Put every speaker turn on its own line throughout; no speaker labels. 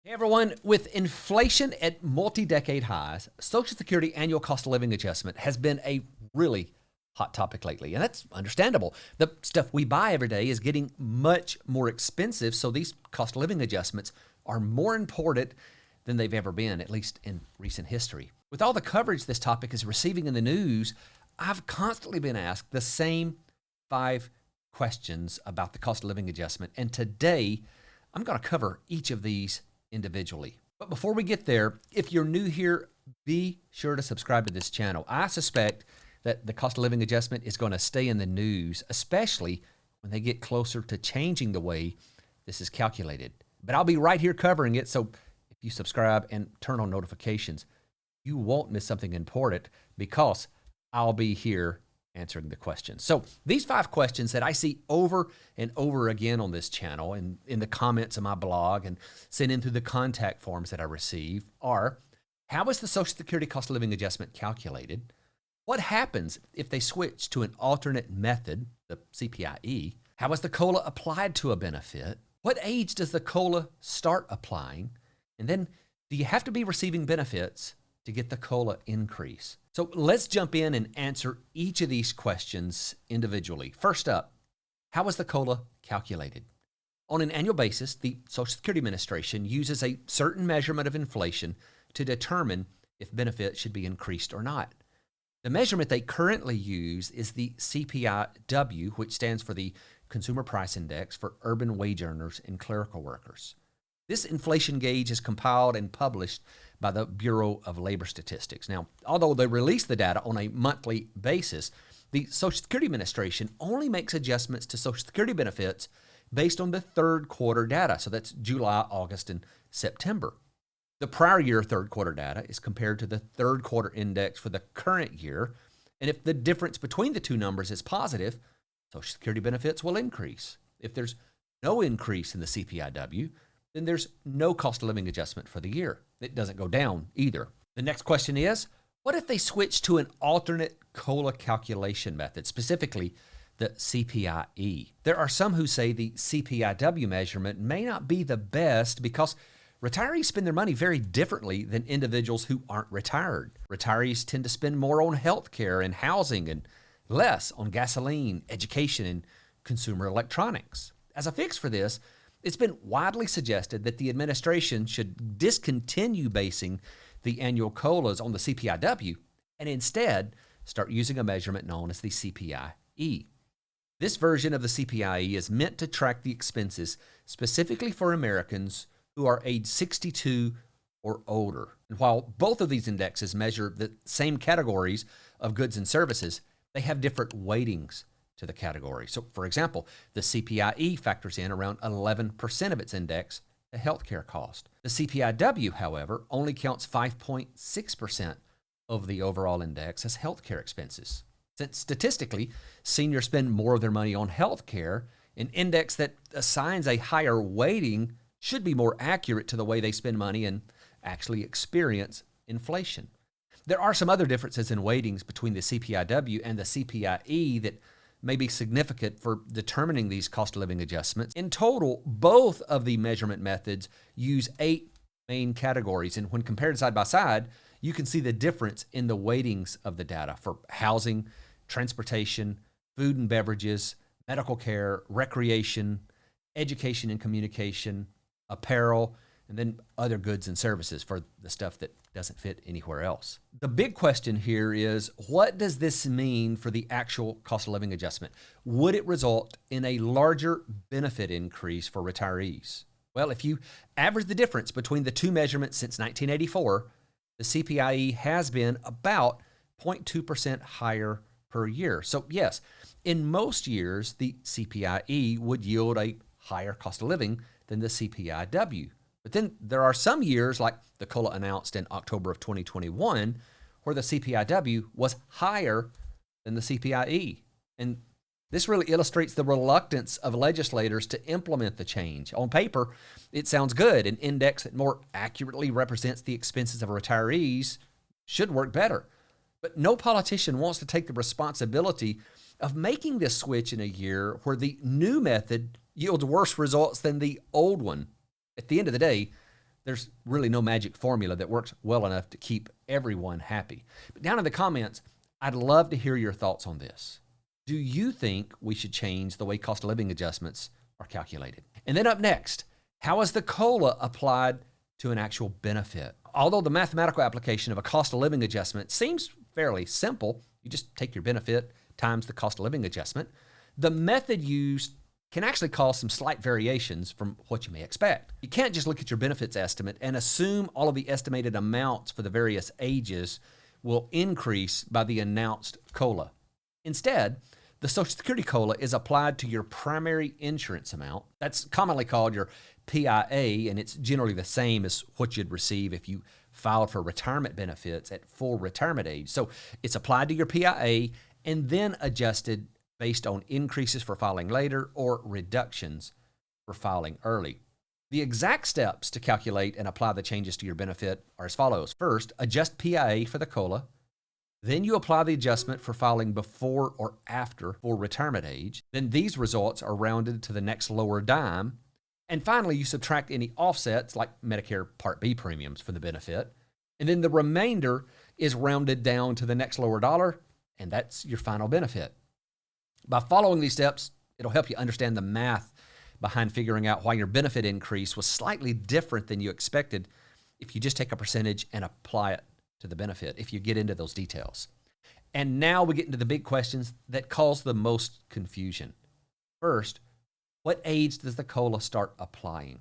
Hey everyone, with inflation at multi-decade highs, Social Security annual cost of living adjustment has been a really hot topic lately, and that's understandable. The stuff we buy every day is getting much more expensive, so these cost of living adjustments are more important than they've ever been, at least in recent history. With all the coverage this topic is receiving in the news, I've constantly been asked the same 5 questions about the cost of living adjustment, and today I'm going to cover each of these individually. But before we get there, if you're new here, be sure to subscribe to this channel. I suspect that the cost of living adjustment is going to stay in the news, especially when they get closer to changing the way this is calculated. But I'll be right here covering it, so if you subscribe and turn on notifications, you won't miss something important because I'll be here answering the questions. So these 5 questions that I see over and over again on this channel and in the comments of my blog and sent in through the contact forms that I receive are: how is the Social Security cost of living adjustment calculated? What happens if they switch to an alternate method, the CPIE? How is the COLA applied to a benefit? What age does the COLA start applying? And then, do you have to be receiving benefits to get the COLA increase? So let's jump in and answer each of these questions individually. First up, how is the COLA calculated? On an annual basis, the Social Security Administration uses a certain measurement of inflation to determine if benefits should be increased or not. The measurement they currently use is the CPIW, which stands for the Consumer Price Index for urban wage earners and clerical workers. This inflation gauge is compiled and published by the Bureau of Labor Statistics. Now, although they release the data on a monthly basis, the Social Security Administration only makes adjustments to Social Security benefits based on the third quarter data. So that's July, August, and September. The prior year third quarter data is compared to the third quarter index for the current year. And if the difference between the two numbers is positive, Social Security benefits will increase. If there's no increase in the CPIW, then there's no cost of living adjustment for the year. It doesn't go down either. The next question is, what if they switch to an alternate COLA calculation method, specifically the CPIE? There are some who say the CPIW measurement may not be the best because retirees spend their money very differently than individuals who aren't retired. Retirees tend to spend more on health care and housing and less on gasoline, education, and consumer electronics. As a fix for this, it's been widely suggested that the administration should discontinue basing the annual COLAs on the CPIW and instead start using a measurement known as the CPIE. This version of the CPIE is meant to track the expenses specifically for Americans who are age 62 or older. And while both of these indexes measure the same categories of goods and services, they have different weightings to the category. So, for example, the CPIE factors in around 11% of its index to healthcare cost. The CPIW, however, only counts 5.6% of the overall index as healthcare expenses. Since statistically, seniors spend more of their money on healthcare, an index that assigns a higher weighting should be more accurate to the way they spend money and actually experience inflation. There are some other differences in weightings between the CPIW and the CPIE that may be significant for determining these cost of living adjustments. In total, both of the measurement methods use 8 main categories, and when compared side by side, you can see the difference in the weightings of the data for housing, transportation, food and beverages, medical care, recreation, education and communication, apparel, and then other goods and services for the stuff that doesn't fit anywhere else. The big question here is, what does this mean for the actual cost of living adjustment? Would it result in a larger benefit increase for retirees? Well, if you average the difference between the two measurements since 1984, the CPIE has been about 0.2% higher per year. So yes, in most years, the CPIE would yield a higher cost of living than the CPIW. But then there are some years, like the COLA announced in October of 2021, where the CPIW was higher than the CPIE. And this really illustrates the reluctance of legislators to implement the change. On paper, it sounds good. An index that more accurately represents the expenses of retirees should work better. But no politician wants to take the responsibility of making this switch in a year where the new method yields worse results than the old one. At the end of the day, There's really no magic formula that works well enough to keep everyone happy. But down in the comments, I'd love to hear your thoughts on this. Do you think we should change the way cost of living adjustments are calculated? And then up next, how is the COLA applied to an actual benefit? Although the mathematical application of a cost of living adjustment seems fairly simple, you just take your benefit times the cost of living adjustment, the method used can actually cause some slight variations from what you may expect. You can't just look at your benefits estimate and assume all of the estimated amounts for the various ages will increase by the announced COLA. Instead, the Social Security COLA is applied to your primary insurance amount. That's commonly called your PIA, and it's generally the same as what you'd receive if you filed for retirement benefits at full retirement age. So it's applied to your PIA and then adjusted based on increases for filing later or reductions for filing early. The exact steps to calculate and apply the changes to your benefit are as follows. First, adjust PIA for the COLA. Then you apply the adjustment for filing before or after full retirement age. Then these results are rounded to the next lower dime. And finally, you subtract any offsets like Medicare Part B premiums for the benefit. And then the remainder is rounded down to the next lower dollar, and that's your final benefit. By following these steps, it'll help you understand the math behind figuring out why your benefit increase was slightly different than you expected if you just take a percentage and apply it to the benefit, if you get into those details. And now we get into the big questions that cause the most confusion. First, what age does the COLA start applying?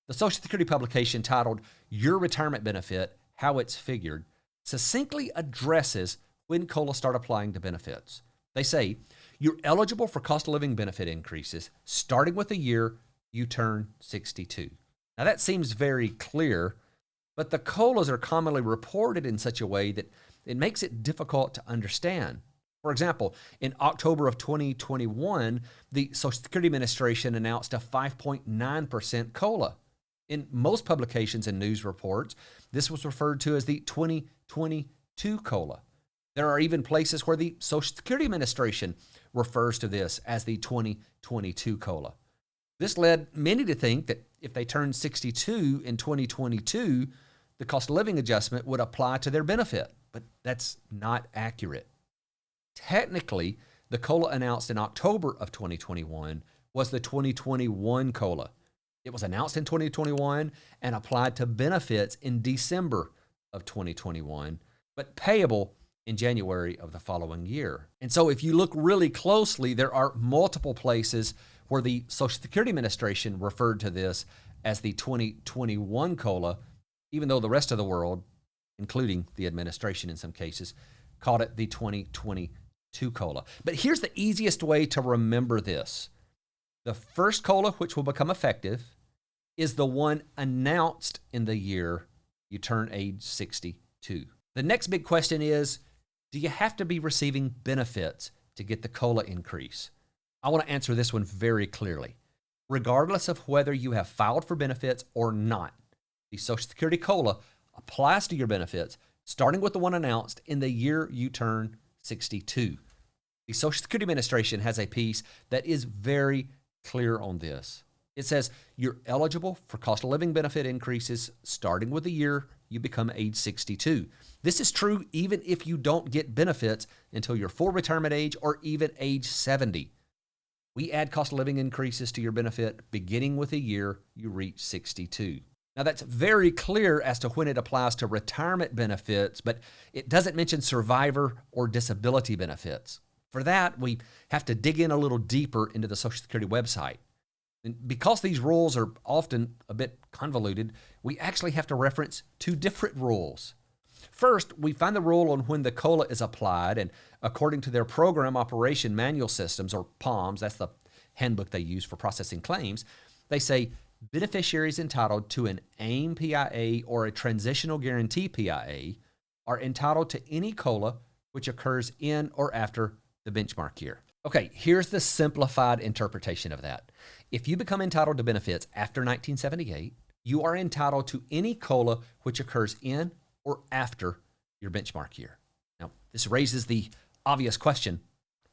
The Social Security publication titled Your Retirement Benefit, How It's Figured, succinctly addresses when COLA start applying to benefits. They say, you're eligible for cost of living benefit increases starting with the year you turn 62. Now that seems very clear, but the COLAs are commonly reported in such a way that it makes it difficult to understand. For example, in October of 2021, the Social Security Administration announced a 5.9% COLA. In most publications and news reports, this was referred to as the 2022 COLA. There are even places where the Social Security Administration refers to this as the 2022 COLA. This led many to think that if they turned 62 in 2022, the cost of living adjustment would apply to their benefit, but that's not accurate. Technically, the COLA announced in October of 2021 was the 2021 COLA. It was announced in 2021 and applied to benefits in December of 2021, but payable in January of the following year. And so if you look really closely, there are multiple places where the Social Security Administration referred to this as the 2021 COLA, even though the rest of the world, including the administration in some cases, called it the 2022 COLA. But here's the easiest way to remember this. The first COLA, which will become effective, is the one announced in the year you turn age 62. The next big question is, do you have to be receiving benefits to get the COLA increase? I want to answer this one very clearly. Regardless of whether you have filed for benefits or not, the Social Security COLA applies to your benefits, starting with the one announced in the year you turn 62. The Social Security Administration has a piece that is very clear on this. It says you're eligible for cost of living benefit increases starting with the year you become age 62. This is true even if you don't get benefits until your full retirement age or even age 70. We add cost of living increases to your benefit beginning with the year you reach 62. Now that's very clear as to when it applies to retirement benefits, but it doesn't mention survivor or disability benefits. For that, we have to dig in a little deeper into the Social Security website. And because these rules are often a bit convoluted, we actually have to reference two different rules. First, we find the rule on when the COLA is applied, and according to their Program Operation Manual Systems, or POMS, that's the handbook they use for processing claims, they say beneficiaries entitled to an AIM PIA or a Transitional Guarantee PIA are entitled to any COLA which occurs in or after the benchmark year. Okay, here's the simplified interpretation of that. If you become entitled to benefits after 1978, you are entitled to any COLA which occurs in or after your benchmark year. Now, this raises the obvious question,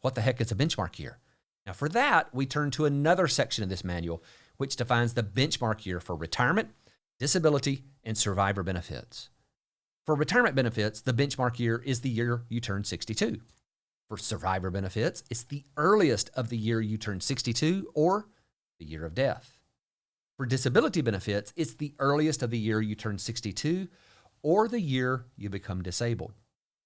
what the heck is a benchmark year? Now, for that, we turn to another section of this manual, which defines the benchmark year for retirement, disability, and survivor benefits. For retirement benefits, the benchmark year is the year you turn 62. For survivor benefits, it's the earliest of the year you turn 62 or the year of death. For disability benefits, it's the earliest of the year you turn 62 or the year you become disabled.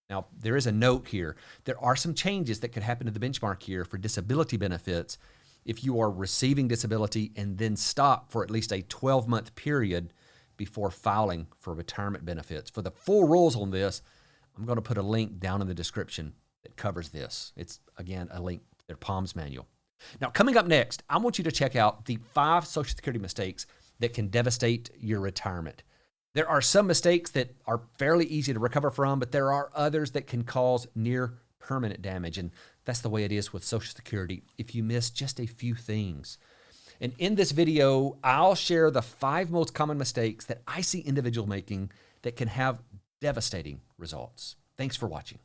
Now, there is a note here. There are some changes that could happen to the benchmark year for disability benefits if you are receiving disability and then stop for at least a 12-month period before filing for retirement benefits. For the full rules on this, I'm going to put a link down in the description that covers this. It's, again, a link to their POMS manual. Now, coming up next, I want you to check out the 5 Social Security mistakes that can devastate your retirement. There are some mistakes that are fairly easy to recover from, but there are others that can cause near permanent damage. And that's the way it is with Social Security if you miss just a few things. And in this video, I'll share the 5 most common mistakes that I see individuals making that can have devastating results. Thanks for watching.